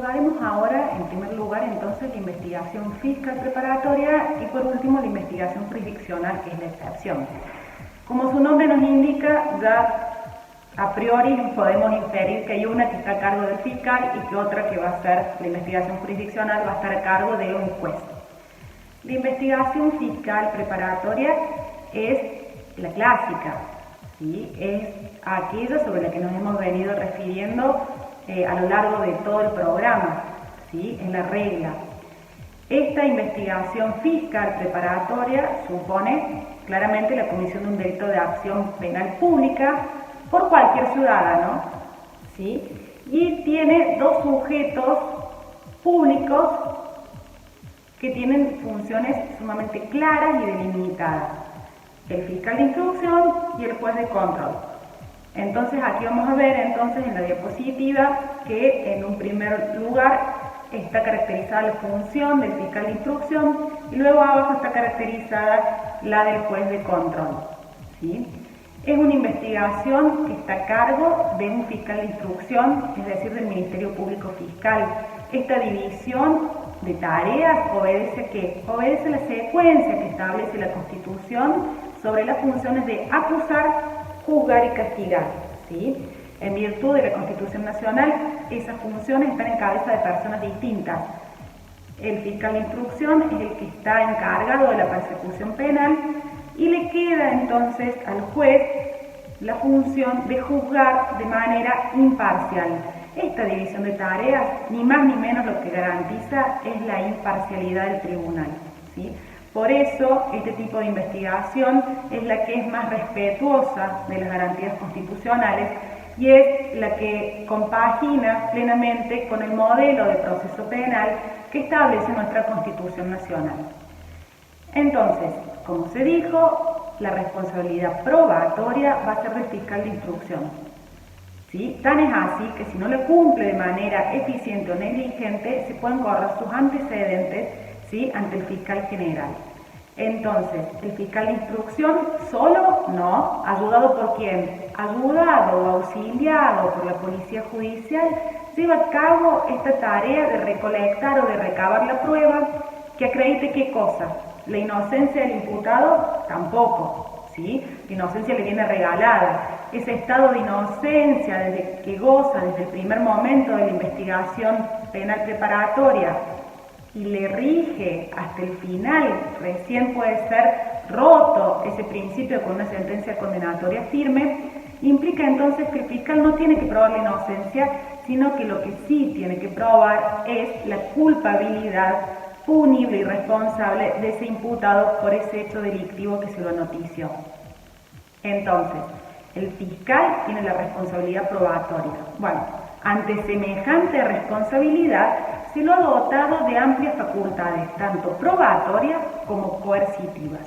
Abordaremos ahora, en primer lugar, entonces, la investigación fiscal preparatoria y, por último, la investigación jurisdiccional, que es la excepción. Como su nombre nos indica, ya a priori podemos inferir que hay una que está a cargo del fiscal y que otra que va a ser la investigación jurisdiccional va a estar a cargo de un juez. La investigación fiscal preparatoria es la clásica, ¿sí? Es aquella sobre la que nos hemos venido refiriendo a lo largo de todo el programa, ¿sí? Es la regla. Esta investigación fiscal preparatoria supone claramente la comisión de un delito de acción penal pública por cualquier ciudadano, ¿sí? Y tiene dos sujetos públicos que tienen funciones sumamente claras y delimitadas: el fiscal de instrucción y el juez de control. Entonces aquí vamos a ver entonces en la diapositiva que en un primer lugar está caracterizada la función del fiscal de instrucción y luego abajo está caracterizada la del juez de control, ¿sí? Es una investigación que está a cargo de un fiscal de instrucción, es decir, del Ministerio Público Fiscal. Esta división de tareas obedece ¿a qué? Obedece la secuencia que establece la Constitución sobre las funciones de acusar, juzgar y castigar, ¿sí? En virtud de la Constitución Nacional, esas funciones están en cabeza de personas distintas. El fiscal de instrucción es el que está encargado de la persecución penal y le queda entonces al juez la función de juzgar de manera imparcial. Esta división de tareas, ni más ni menos, lo que garantiza es la imparcialidad del tribunal, ¿sí? Por eso, este tipo de investigación es la que es más respetuosa de las garantías constitucionales y es la que compagina plenamente con el modelo de proceso penal que establece nuestra Constitución Nacional. Entonces, como se dijo, la responsabilidad probatoria va a ser del fiscal de instrucción, ¿sí? Tan es así que si no le cumple de manera eficiente o negligente, se pueden correr sus antecedentes, ¿sí?, ante el fiscal general. Entonces, el fiscal de instrucción solo no, ¿ayudado por quién? Ayudado o auxiliado por la policía judicial, lleva a cabo esta tarea de recolectar o de recabar la prueba que acredite ¿qué cosa? La inocencia del imputado tampoco, ¿sí? La inocencia le viene regalada. Ese estado de inocencia desde que goza desde el primer momento de la investigación penal preparatoria y le rige hasta el final, recién puede ser roto ese principio con una sentencia condenatoria firme, implica entonces que el fiscal no tiene que probar la inocencia, sino que lo que sí tiene que probar es la culpabilidad punible y responsable de ese imputado por ese hecho delictivo que se lo notició. Entonces, el fiscal tiene la responsabilidad probatoria. Bueno, ante semejante responsabilidad se lo ha dotado de amplias facultades, tanto probatorias como coercitivas,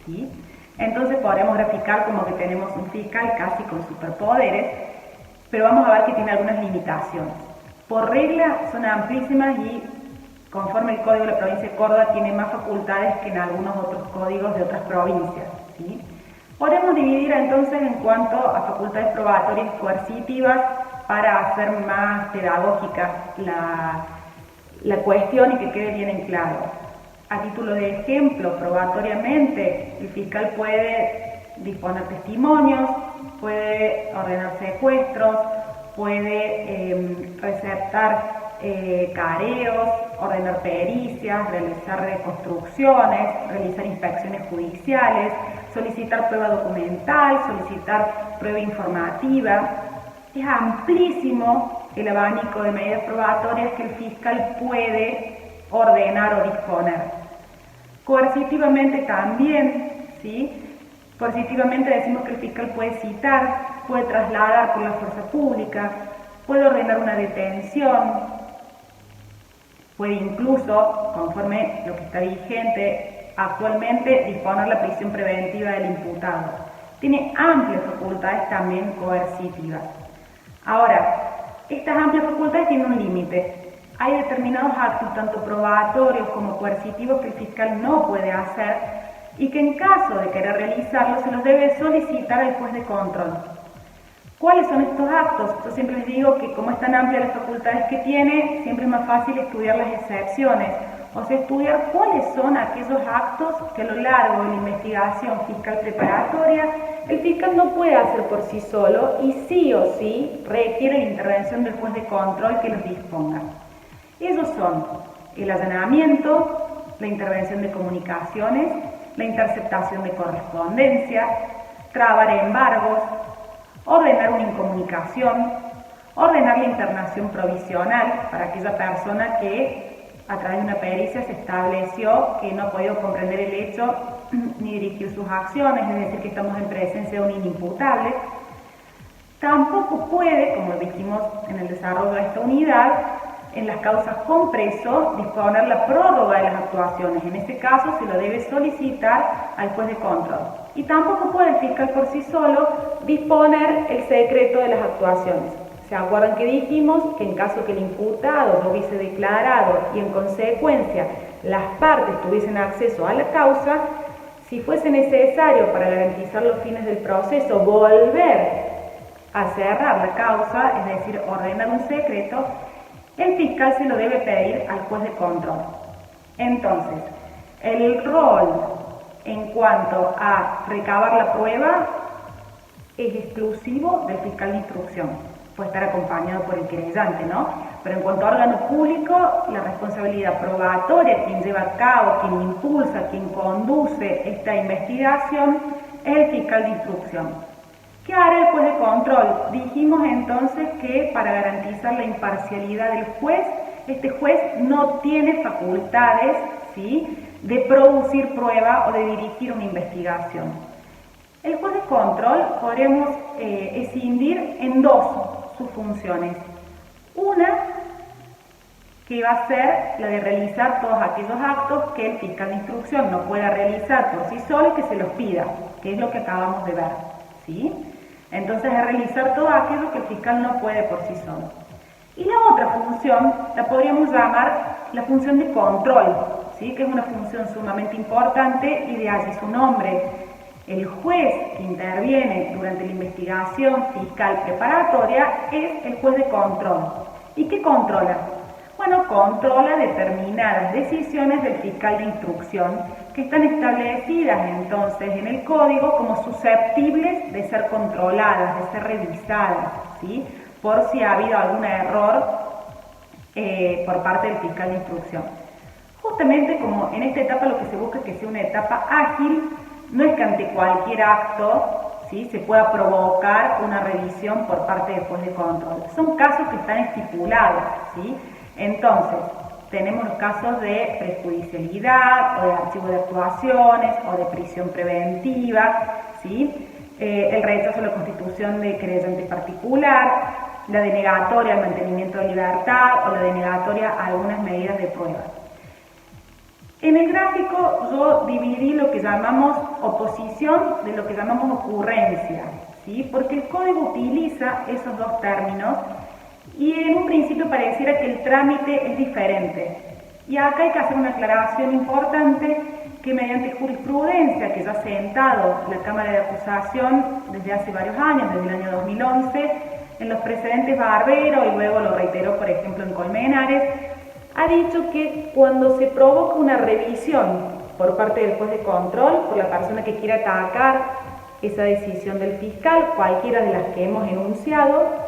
¿sí? Entonces podremos graficar como que tenemos un fiscal casi con superpoderes, pero vamos a ver que tiene algunas limitaciones. Por regla son amplísimas y conforme el Código de la Provincia de Córdoba tiene más facultades que en algunos otros códigos de otras provincias, ¿sí? Podemos dividir entonces en cuanto a facultades probatorias y coercitivas para hacer más pedagógica la cuestión y que quede bien en claro. A título de ejemplo, probatoriamente, el fiscal puede disponer testimonios, puede ordenar secuestros, puede receptar careos, ordenar pericias, realizar reconstrucciones, realizar inspecciones judiciales, solicitar prueba documental, solicitar prueba informativa. Es amplísimo el abanico de medidas probatorias que el fiscal puede ordenar o disponer. Coercitivamente también, ¿sí? Coercitivamente decimos que el fiscal puede citar, puede trasladar por la fuerza pública, puede ordenar una detención, puede incluso, conforme lo que está vigente actualmente, disponer la prisión preventiva del imputado. Tiene amplias facultades también coercitivas. Ahora, estas amplias facultades tienen un límite. Hay determinados actos, tanto probatorios como coercitivos, que el fiscal no puede hacer y que en caso de querer realizarlos se los debe solicitar al juez de control. ¿Cuáles son estos actos? Yo siempre les digo que como es tan amplia las facultades que tiene, siempre es más fácil estudiar las excepciones, o sea, estudiar cuáles son aquellos actos que a lo largo de la investigación fiscal preparatoria el fiscal no puede hacer por sí solo y sí o sí requiere la intervención del juez de control que los disponga. Ellos son el allanamiento, la intervención de comunicaciones, la interceptación de correspondencia, trabar embargos, ordenar una incomunicación, ordenar la internación provisional para aquella persona que a través de una pericia se estableció que no ha podido comprender el hecho ni dirigir sus acciones, es decir, que estamos en presencia de un inimputable. Tampoco puede, como dijimos en el desarrollo de esta unidad, en las causas con preso, disponer la prórroga de las actuaciones. En este caso se lo debe solicitar al juez de control. Y tampoco puede el fiscal por sí solo disponer el secreto de las actuaciones. ¿Se acuerdan que dijimos que en caso que el imputado no hubiese declarado y en consecuencia las partes tuviesen acceso a la causa, si fuese necesario para garantizar los fines del proceso volver a cerrar la causa, es decir, ordenar un secreto, el fiscal se lo debe pedir al juez de control. Entonces, el rol en cuanto a recabar la prueba es exclusivo del fiscal de instrucción. Puede estar acompañado por el querellante, ¿no? Pero en cuanto a órgano público, la responsabilidad probatoria, quien lleva a cabo, quien impulsa, quien conduce esta investigación, es el fiscal de instrucción. ¿Qué hará el juez de control? Dijimos entonces que para garantizar la imparcialidad del juez, este juez no tiene facultades, ¿sí?, de producir prueba o de dirigir una investigación. El juez de control podremos escindir en dos sus funciones. Una, que va a ser la de realizar todos aquellos actos que el fiscal de instrucción no pueda realizar por sí solo y que se los pida, que es lo que acabamos de ver, ¿sí? Entonces, es realizar todo aquello que el fiscal no puede por sí solo. Y la otra función la podríamos llamar la función de control, ¿sí?, que es una función sumamente importante y de allí su nombre. El juez que interviene durante la investigación fiscal preparatoria es el juez de control. ¿Y qué controla? Bueno, controla determinadas decisiones del fiscal de instrucción que están establecidas entonces en el código como susceptibles de ser controladas, de ser revisadas, ¿sí?, por si ha habido algún error por parte del fiscal de instrucción. Justamente como en esta etapa lo que se busca es que sea una etapa ágil, no es que ante cualquier acto, ¿sí?, se pueda provocar una revisión por parte del juez de control. Son casos que están estipulados, ¿sí? Entonces, tenemos los casos de prejudicialidad, o de archivo de actuaciones, o de prisión preventiva, ¿sí?, el rechazo a la constitución de querellante particular, la denegatoria al mantenimiento de libertad, o la denegatoria a algunas medidas de prueba. En el gráfico yo dividí lo que llamamos oposición de lo que llamamos ocurrencia, ¿sí?, porque el código utiliza esos dos términos y en un principio pareciera que el trámite es diferente. Y acá hay que hacer una aclaración importante que mediante jurisprudencia que ya ha sentado la Cámara de Acusación desde hace varios años, desde el año 2011, en los precedentes Barbero y luego lo reiteró por ejemplo en Colmenares, ha dicho que cuando se provoca una revisión por parte del juez de control, por la persona que quiera atacar esa decisión del fiscal, cualquiera de las que hemos enunciado,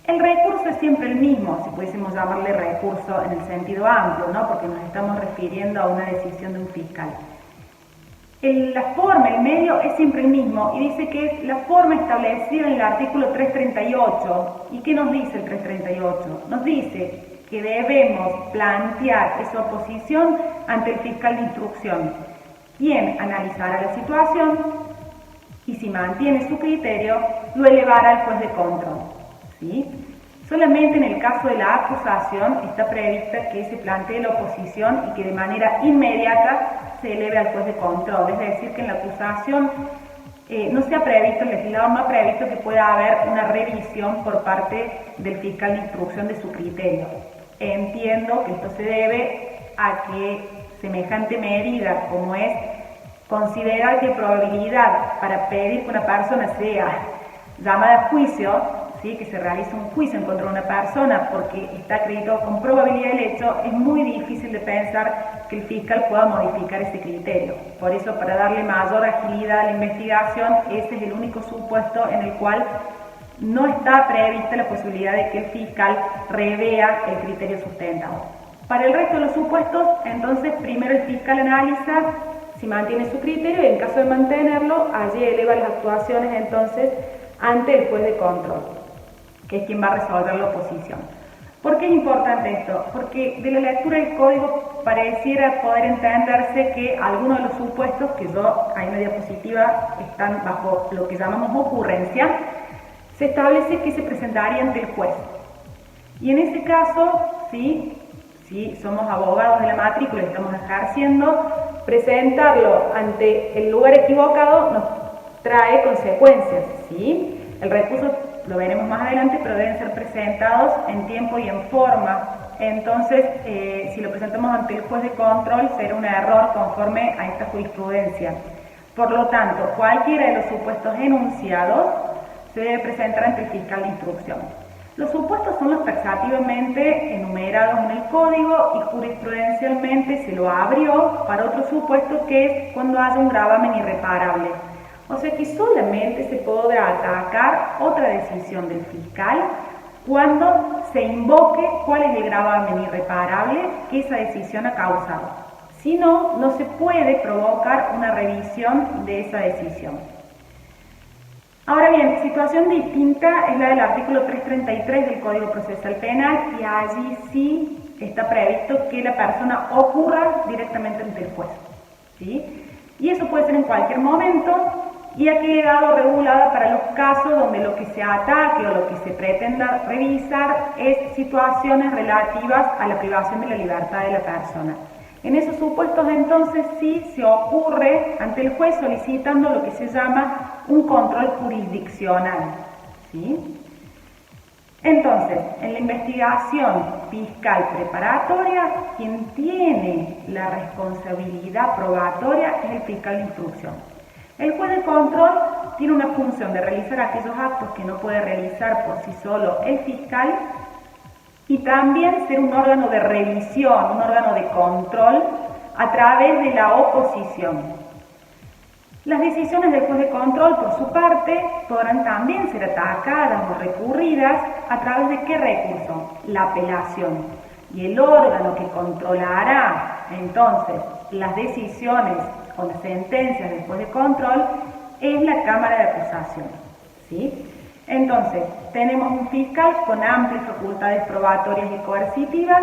el recurso es siempre el mismo, si pudiésemos llamarle recurso en el sentido amplio, ¿no?, porque nos estamos refiriendo a una decisión de un fiscal. La forma, el medio es siempre el mismo y dice que es la forma establecida en el artículo 338. ¿Y qué nos dice el 338? Nos dice que debemos plantear esa oposición ante el fiscal de instrucción, quien analizará la situación y si mantiene su criterio, lo elevará al juez de control, ¿sí? Solamente en el caso de la acusación está prevista que se plantee la oposición y que de manera inmediata se eleve al juez de control, es decir, que en la acusación no se ha previsto, el legislador no ha previsto que pueda haber una revisión por parte del fiscal de instrucción de su criterio. Entiendo que esto se debe a que semejante medida como es considerar que probabilidad para pedir que una persona sea llamada a juicio, ¿sí? Que se realiza un juicio en contra de una persona porque está acreditado con probabilidad del hecho, es muy difícil de pensar que el fiscal pueda modificar ese criterio. Por eso, para darle mayor agilidad a la investigación, ese es el único supuesto en el cual no está prevista la posibilidad de que el fiscal revea el criterio sustentado. Para el resto de los supuestos, entonces, primero el fiscal analiza si mantiene su criterio y en caso de mantenerlo, allí eleva las actuaciones entonces ante el juez de control, que es quien va a resolver la oposición. ¿Por qué es importante esto? Porque de la lectura del código pareciera poder entenderse que algunos de los supuestos, que ahí en la diapositiva están bajo lo que llamamos ocurrencia, se establece que se presentaría ante el juez. Y en ese caso, si somos abogados de la matrícula y estamos ejerciendo, presentarlo ante el lugar equivocado nos trae consecuencias, ¿sí? El recurso lo veremos más adelante, pero deben ser presentados en tiempo y en forma. Entonces, si lo presentamos ante el juez de control, será un error conforme a esta jurisprudencia. Por lo tanto, cualquiera de los supuestos enunciados se debe presentar ante el fiscal de instrucción. Los supuestos son los taxativamente enumerados en el código y jurisprudencialmente se lo abrió para otro supuesto que es cuando haya un gravamen irreparable. O sea que solamente se puede atacar otra decisión del fiscal cuando se invoque cuál es el gravamen irreparable que esa decisión ha causado. Si no, no se puede provocar una revisión de esa decisión. Ahora bien, situación distinta es la del artículo 333 del Código Procesal Penal y allí sí está previsto que la persona ocurra directamente ante el juez, ¿sí? Y eso puede ser en cualquier momento y ha quedado regulada para los casos donde lo que se ataque o lo que se pretenda revisar es situaciones relativas a la privación de la libertad de la persona. En esos supuestos entonces sí se ocurre ante el juez solicitando lo que se llama un control jurisdiccional, ¿sí? Entonces, en la investigación fiscal preparatoria, quien tiene la responsabilidad probatoria es el fiscal de instrucción. El juez de control tiene una función de realizar aquellos actos que no puede realizar por sí solo el fiscal y también ser un órgano de revisión, un órgano de control a través de la oposición. Las decisiones del juez de control, por su parte, podrán también ser atacadas o recurridas a través de ¿qué recurso? La apelación. Y el órgano que controlará entonces las decisiones o las sentencias del juez de control es la Cámara de Acusación, ¿sí? Entonces, tenemos un fiscal con amplias facultades probatorias y coercitivas,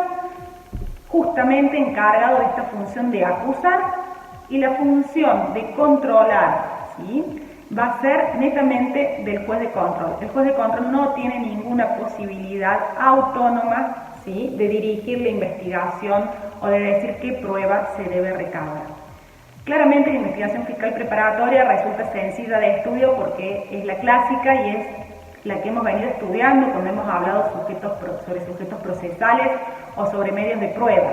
justamente encargado de esta función de acusar, y la función de controlar, ¿sí? Va a ser netamente del juez de control. El juez de control no tiene ninguna posibilidad autónoma, ¿sí?, de dirigir la investigación o de decir qué prueba se debe recabar. Claramente la investigación fiscal preparatoria resulta sencilla de estudio porque es la clásica y es la que hemos venido estudiando cuando hemos hablado sobre sujetos procesales o sobre medios de prueba,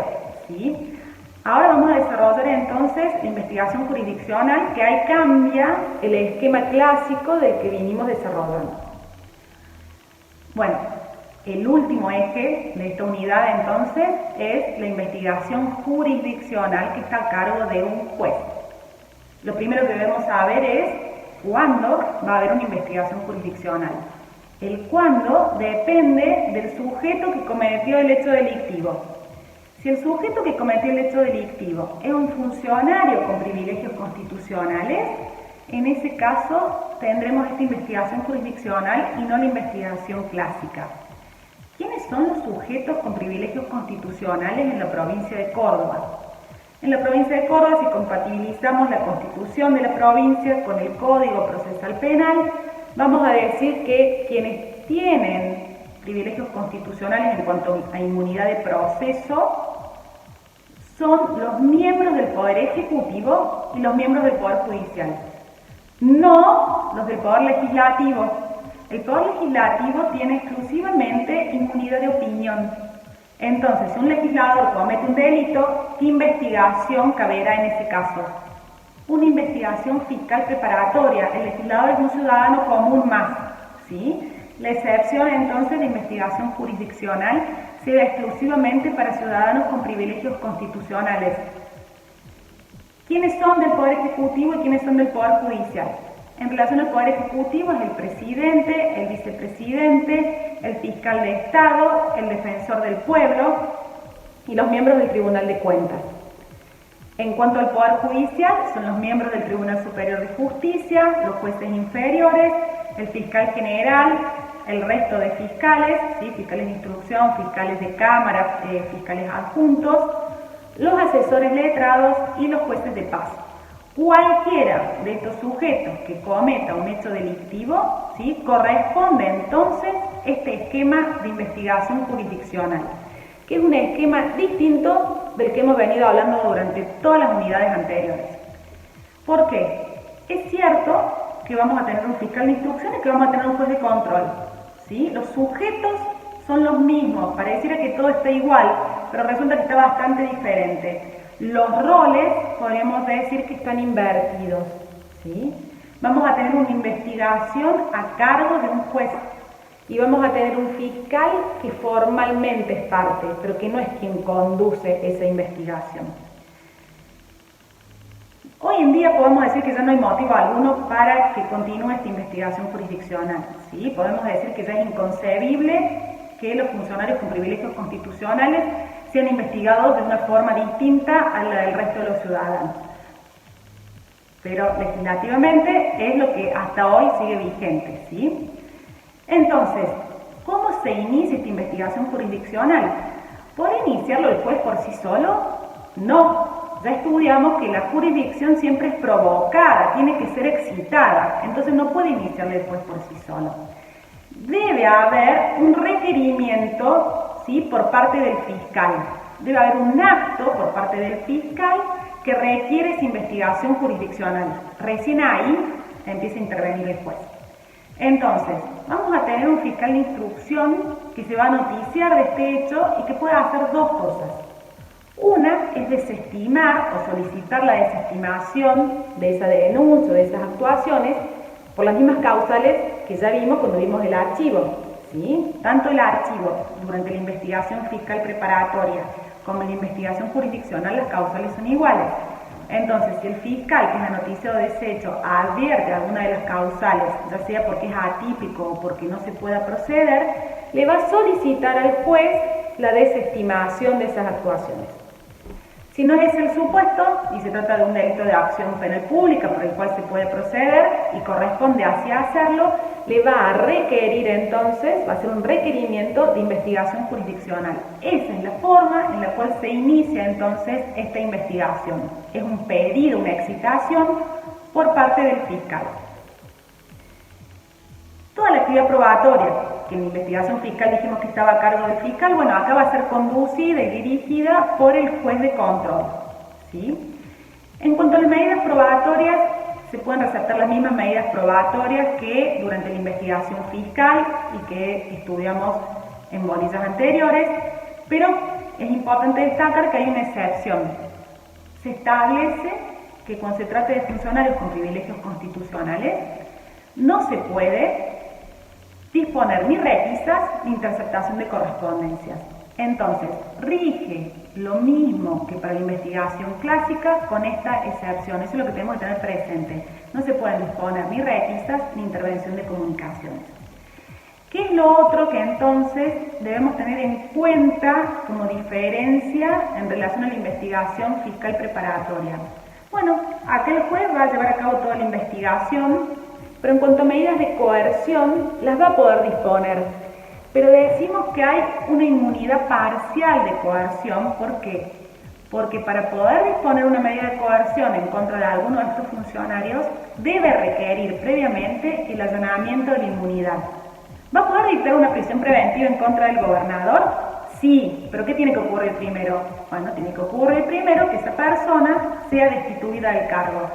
¿sí? Ahora vamos a desarrollar entonces la investigación jurisdiccional, que ahí cambia el esquema clásico del que vinimos desarrollando. Bueno, el último eje de esta unidad entonces es la investigación jurisdiccional que está a cargo de un juez. Lo primero que debemos saber es cuándo va a haber una investigación jurisdiccional. El cuándo depende del sujeto que cometió el hecho delictivo. Si el sujeto que cometió el hecho delictivo es un funcionario con privilegios constitucionales, en ese caso tendremos esta investigación jurisdiccional y no la investigación clásica. ¿Quiénes son los sujetos con privilegios constitucionales en la provincia de Córdoba? En la provincia de Córdoba, si compatibilizamos la constitución de la provincia con el Código Procesal Penal, vamos a decir que quienes tienen privilegios constitucionales en cuanto a inmunidad de proceso son los miembros del Poder Ejecutivo y los miembros del Poder Judicial, no los del Poder Legislativo. El Poder Legislativo tiene exclusivamente inmunidad de opinión. Entonces, si un legislador comete un delito, ¿qué investigación caberá en ese caso? Una investigación fiscal preparatoria. El legislador es un ciudadano común más, ¿sí? La excepción entonces de investigación jurisdiccional se da exclusivamente para ciudadanos con privilegios constitucionales. ¿Quiénes son del Poder Ejecutivo y quiénes son del Poder Judicial? En relación al Poder Ejecutivo es el presidente, el vicepresidente, el fiscal de Estado, el defensor del pueblo y los miembros del Tribunal de Cuentas. En cuanto al Poder Judicial, son los miembros del Tribunal Superior de Justicia, los jueces inferiores, el fiscal general, el resto de fiscales, ¿sí? Fiscales de instrucción, fiscales de cámara, fiscales adjuntos, los asesores letrados y los jueces de paz. Cualquiera de estos sujetos que cometa un hecho delictivo, ¿sí? Corresponde entonces este esquema de investigación jurisdiccional, que es un esquema distinto del que hemos venido hablando durante todas las unidades anteriores. ¿Por qué? Es cierto que vamos a tener un fiscal de instrucción y que vamos a tener un juez de control, ¿sí? Los sujetos son los mismos, pareciera que todo está igual, pero resulta que está bastante diferente. Los roles podríamos decir que están invertidos, ¿sí? Vamos a tener una investigación a cargo de un juez y vamos a tener un fiscal que formalmente es parte, pero que no es quien conduce esa investigación. Hoy en día podemos decir que ya no hay motivo alguno para que continúe esta investigación jurisdiccional, ¿sí? Podemos decir que ya es inconcebible que los funcionarios con privilegios constitucionales sean investigados de una forma distinta a la del resto de los ciudadanos. Pero legislativamente es lo que hasta hoy sigue vigente, ¿sí? Entonces, ¿cómo se inicia esta investigación jurisdiccional? ¿Puede iniciarlo el juez por sí solo? No. Ya estudiamos que la jurisdicción siempre es provocada, tiene que ser excitada, entonces no puede iniciarlo el juez por sí solo. Debe haber un requerimiento, ¿sí? Por parte del fiscal. Debe haber un acto por parte del fiscal que requiere esa investigación jurisdiccional. Recién ahí empieza a intervenir el juez. Entonces, vamos a tener un fiscal de instrucción que se va a noticiar de este hecho y que puede hacer dos cosas. Una es desestimar o solicitar la desestimación de esa denuncia, de esas actuaciones, por las mismas causales que ya vimos cuando vimos el archivo, ¿sí? Tanto el archivo durante la investigación fiscal preparatoria como en la investigación jurisdiccional, las causales son iguales. Entonces, si el fiscal que es noticiado de ese hecho advierte alguna de las causales, ya sea porque es atípico o porque no se pueda proceder, le va a solicitar al juez la desestimación de esas actuaciones. Si no es el supuesto y se trata de un delito de acción penal pública por el cual se puede proceder y corresponde así hacerlo, le va a requerir entonces, va a ser un requerimiento de investigación jurisdiccional. Esa es la forma en la cual se inicia entonces esta investigación. Es un pedido, una excitación por parte del fiscal. Toda la actividad probatoria, que en la investigación fiscal dijimos que estaba a cargo del fiscal, bueno, acá va a ser conducida y dirigida por el juez de control, ¿sí? En cuanto a las medidas probatorias, se pueden receptar las mismas medidas probatorias que durante la investigación fiscal y que estudiamos en bolillas anteriores, pero es importante destacar que hay una excepción. Se establece que cuando se trate de funcionarios con privilegios constitucionales, no se puede disponer ni requisas ni interceptación de correspondencias. Entonces, rige lo mismo que para la investigación clásica con esta excepción. Eso es lo que tenemos que tener presente. No se pueden disponer ni requisas ni intervención de comunicaciones. ¿Qué es lo otro que entonces debemos tener en cuenta como diferencia en relación a la investigación fiscal preparatoria? Bueno, acá el juez va a llevar a cabo toda la investigación, pero en cuanto a medidas de coerción, las va a poder disponer. Pero decimos que hay una inmunidad parcial de coerción. ¿Por qué? Porque para poder disponer una medida de coerción en contra de alguno de estos funcionarios, debe requerir previamente el allanamiento de la inmunidad. ¿Va a poder dictar una prisión preventiva en contra del gobernador? Sí, pero ¿qué tiene que ocurrir primero? Bueno, tiene que ocurrir primero que esa persona sea destituida del cargo.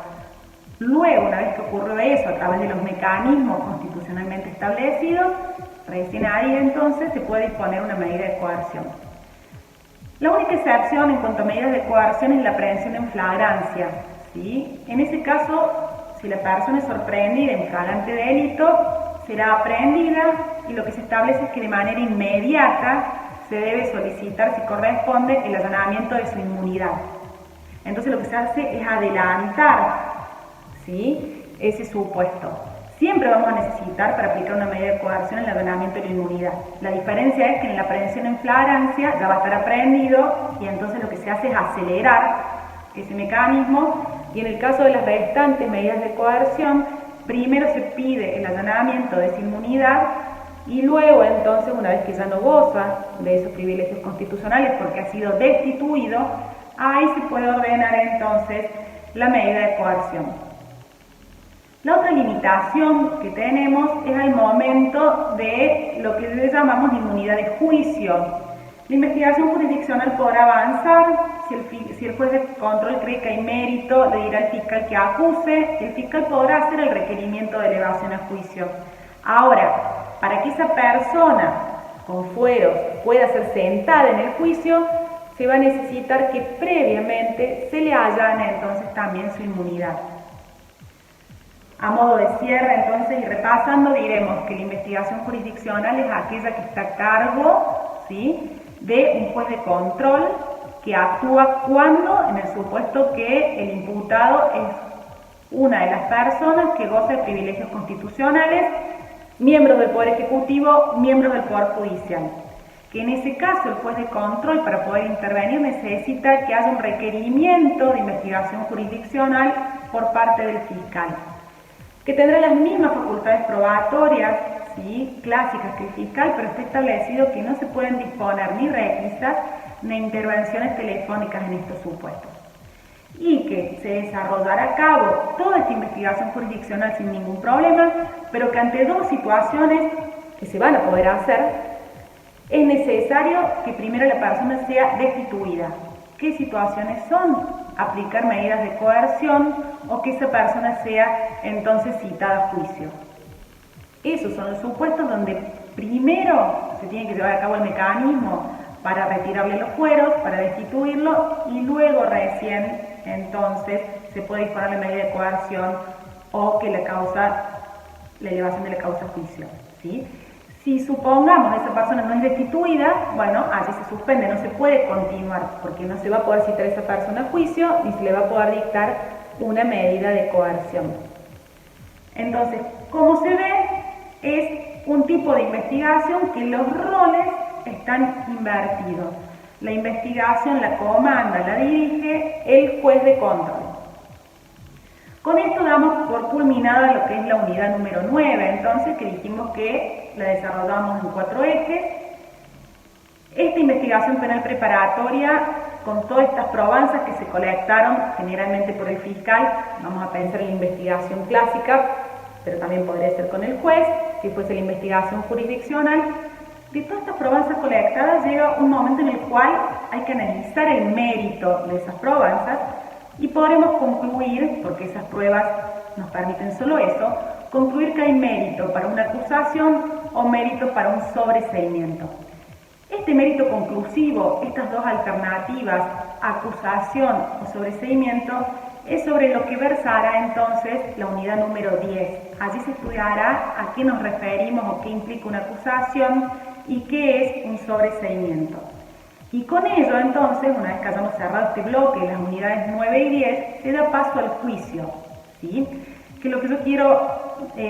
Luego, una vez que ocurrió eso a través de los mecanismos constitucionalmente establecidos, recién ahí entonces se puede disponer una medida de coerción. La única excepción en cuanto a medidas de coerción es la aprehensión en flagrancia, ¿sí? En ese caso, si la persona es sorprendida en flagrante delito, será aprendida y lo que se establece es que de manera inmediata se debe solicitar, si corresponde, el allanamiento de su inmunidad. Entonces lo que se hace es adelantar, ¿sí?, ese supuesto. Siempre vamos a necesitar para aplicar una medida de coerción el allanamiento de la inmunidad. La diferencia es que en la aprehensión en flagrancia ya va a estar aprehendido y entonces lo que se hace es acelerar ese mecanismo, y en el caso de las restantes medidas de coerción, primero se pide el allanamiento de esa inmunidad y luego entonces, una vez que ya no goza de esos privilegios constitucionales porque ha sido destituido, ahí se puede ordenar entonces la medida de coerción. La otra limitación que tenemos es al momento de lo que le llamamos inmunidad de juicio. La investigación jurisdiccional podrá avanzar si el juez de control cree que hay mérito, le dirá al fiscal que acuse, y el fiscal podrá hacer el requerimiento de elevación a juicio. Ahora, para que esa persona con fueros pueda ser sentada en el juicio, se va a necesitar que previamente se le allane entonces también su inmunidad. A modo de cierre, entonces, y repasando, diremos que la investigación jurisdiccional es aquella que está a cargo, ¿sí?, de un juez de control que actúa cuando, en el supuesto que el imputado es una de las personas que goza de privilegios constitucionales, miembros del Poder Ejecutivo, miembros del Poder Judicial. Que en ese caso el juez de control, para poder intervenir, necesita que haya un requerimiento de investigación jurisdiccional por parte del fiscal, que tendrá las mismas facultades probatorias, ¿sí?, clásicas que el fiscal, pero está establecido que no se pueden disponer ni requisas ni intervenciones telefónicas en estos supuestos. Y que se desarrollará a cabo toda esta investigación jurisdiccional sin ningún problema, pero que ante dos situaciones que se van a poder hacer, es necesario que primero la persona sea destituida. ¿Qué situaciones son? Aplicar medidas de coerción o que esa persona sea entonces citada a juicio. Esos son los supuestos donde primero se tiene que llevar a cabo el mecanismo para retirarle los fueros, para destituirlo, y luego recién entonces se puede disponer la medida de coerción o que la elevación de la causa a juicio, ¿sí? Si supongamos esa persona no es destituida, bueno, allí se suspende, no se puede continuar, porque no se va a poder citar a esa persona a juicio ni se le va a poder dictar una medida de coerción. Entonces, como se ve, es un tipo de investigación que los roles están invertidos. La investigación la comanda, la dirige el juez de control. Con esto damos por culminada lo que es la unidad número 9, entonces, que dijimos que la desarrollamos en 4 ejes. Esta investigación penal preparatoria, con todas estas probanzas que se colectaron generalmente por el fiscal, vamos a pensar en la investigación clásica, pero también podría ser con el juez, si fuese la investigación jurisdiccional. De todas estas probanzas colectadas llega un momento en el cual hay que analizar el mérito de esas probanzas y podremos concluir, porque esas pruebas nos permiten solo eso, concluir que hay mérito para una acusación o mérito para un sobreseimiento. Este mérito conclusivo, estas dos alternativas, acusación o sobreseimiento, es sobre lo que versará entonces la unidad número 10. Allí se estudiará a qué nos referimos o qué implica una acusación y qué es un sobreseimiento. Y con ello, entonces, una vez que hayamos cerrado este bloque, las unidades 9 y 10, se da paso al juicio, ¿sí? Que lo que yo quiero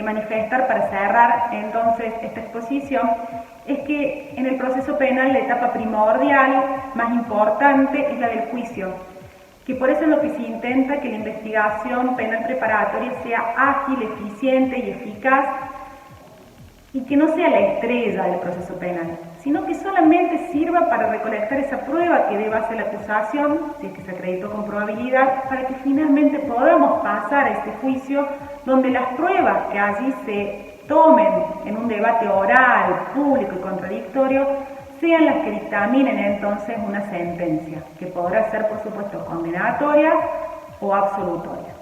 manifestar para cerrar, entonces, esta exposición, es que en el proceso penal la etapa primordial, más importante, es la del juicio, que por eso es lo que se intenta que la investigación penal preparatoria sea ágil, eficiente y eficaz, y que no sea la estrella del proceso penal, sino que solamente sirva para recolectar esa prueba que deba hacer la acusación, si es que se acreditó con probabilidad, para que finalmente podamos pasar a este juicio donde las pruebas que allí se tomen en un debate oral, público y contradictorio, sean las que dictaminen entonces una sentencia, que podrá ser por supuesto condenatoria o absolutoria.